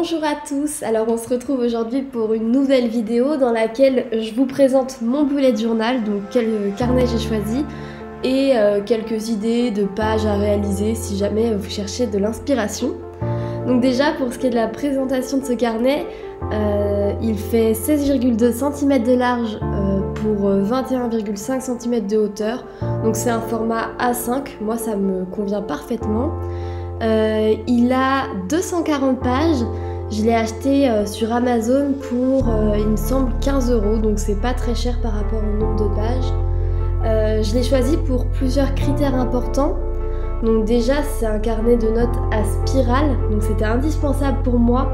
Bonjour à tous, alors on se retrouve aujourd'hui pour une nouvelle vidéo dans laquelle je vous présente mon bullet journal, donc quel carnet j'ai choisi, et quelques idées de pages à réaliser si jamais vous cherchez de l'inspiration. Donc déjà pour ce qui est de la présentation de ce carnet, il fait 16,2 cm de large pour 21,5 cm de hauteur, donc c'est un format A5, moi ça me convient parfaitement. Il a 240 pages, je l'ai acheté sur Amazon pour, il me semble, 15 €, donc c'est pas très cher par rapport au nombre de pages. Je l'ai choisi pour plusieurs critères importants. Donc déjà c'est un carnet de notes à spirale, donc c'était indispensable pour moi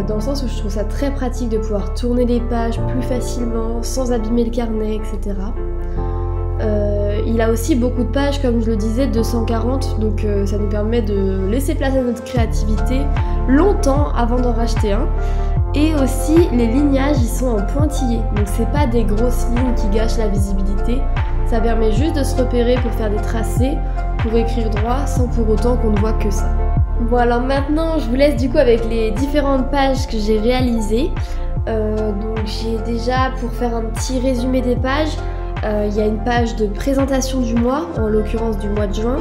dans le sens où je trouve ça très pratique de pouvoir tourner les pages plus facilement, sans abîmer le carnet, etc. Il a aussi beaucoup de pages, comme je le disais, 240, donc ça nous permet de laisser place à notre créativité longtemps avant d'en racheter un. Et aussi, les lignages, ils sont en pointillés, donc c'est pas des grosses lignes qui gâchent la visibilité, ça permet juste de se repérer pour faire des tracés, pour écrire droit, sans pour autant qu'on ne voit que ça. Bon, alors maintenant, je vous laisse du coup avec les différentes pages que j'ai réalisées. Donc j'ai déjà, pour faire un petit résumé des pages, il y a une page de présentation du mois, en l'occurrence du mois de juin.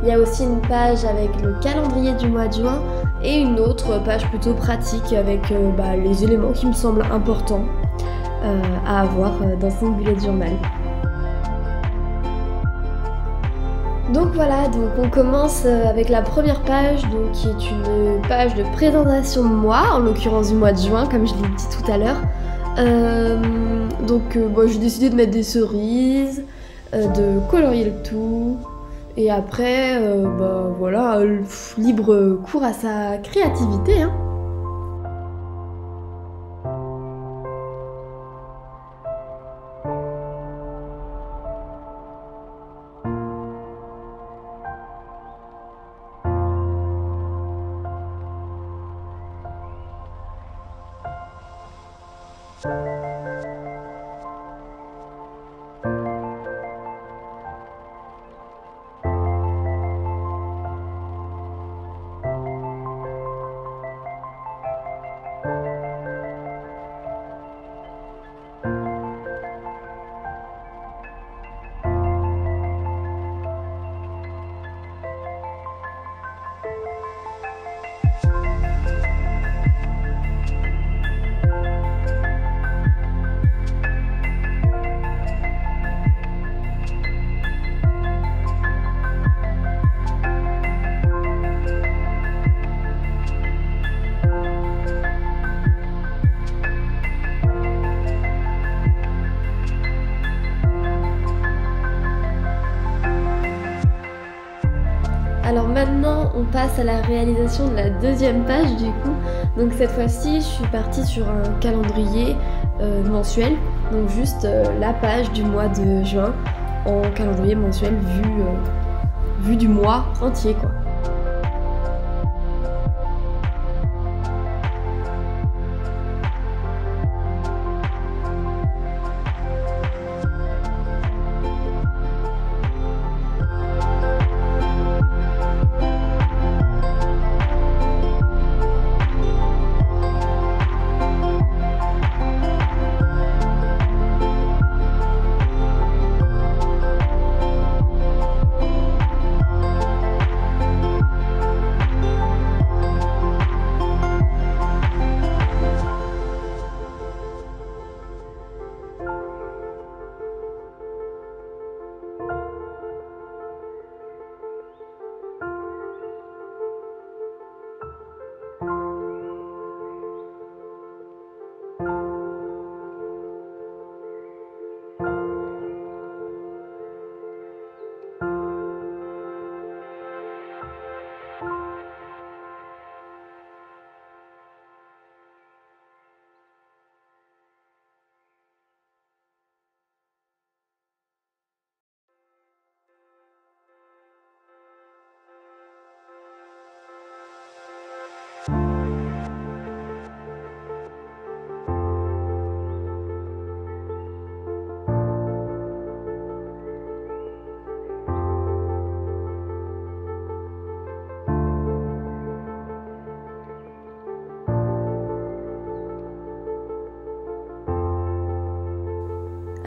Il y a aussi une page avec le calendrier du mois de juin et une autre page plutôt pratique avec les éléments qui me semblent importants à avoir dans son bullet journal. Donc voilà, donc on commence avec la première page, donc qui est une page de présentation de mois, en l'occurrence du mois de juin, comme je l'ai dit tout à l'heure. J'ai décidé de mettre des cerises, de colorier le tout, et après, voilà, libre cours à sa créativité, hein. Alors maintenant on passe à la réalisation de la deuxième page du coup. Donc cette fois-ci je suis partie sur un calendrier mensuel, donc juste la page du mois de juin en calendrier mensuel vu du mois entier quoi.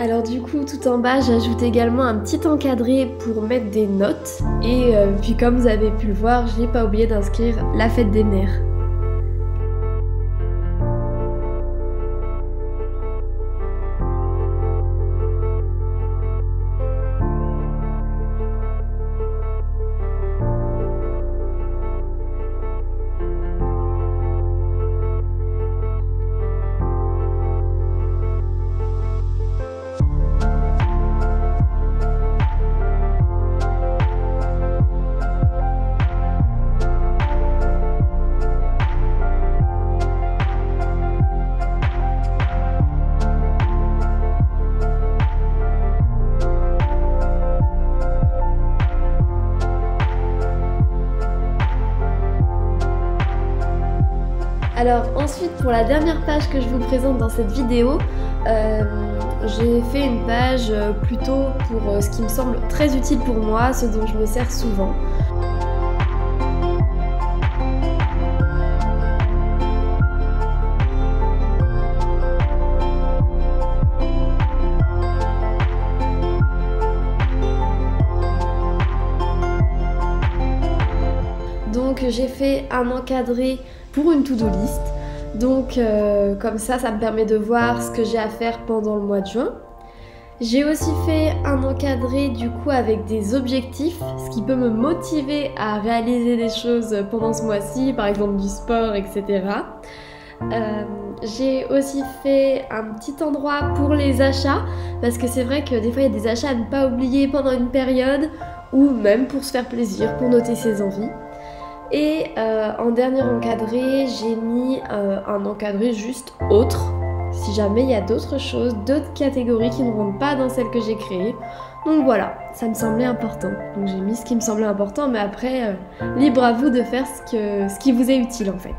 Alors du coup, tout en bas, j'ajoute également un petit encadré pour mettre des notes. Et puis comme vous avez pu le voir, je n'ai pas oublié d'inscrire la fête des mères. Alors ensuite, pour la dernière page que je vous présente dans cette vidéo, j'ai fait une page plutôt pour ce qui me semble très utile pour moi, ce dont je me sers souvent. Donc j'ai fait un encadré pour une to-do list. Donc comme ça me permet de voir ce que j'ai à faire pendant le mois de juin. J'ai aussi fait un encadré du coup avec des objectifs, ce qui peut me motiver à réaliser des choses pendant ce mois-ci, par exemple du sport, etc. J'ai aussi fait un petit endroit pour les achats, parce que c'est vrai que des fois il y a des achats à ne pas oublier pendant une période, ou même pour se faire plaisir, pour noter ses envies. Et en dernier encadré, j'ai mis un encadré juste autre, si jamais il y a d'autres choses, d'autres catégories qui ne rentrent pas dans celle que j'ai créée. Donc voilà, ça me semblait important. Donc j'ai mis ce qui me semblait important, mais après, libre à vous de faire ce qui vous est utile en fait.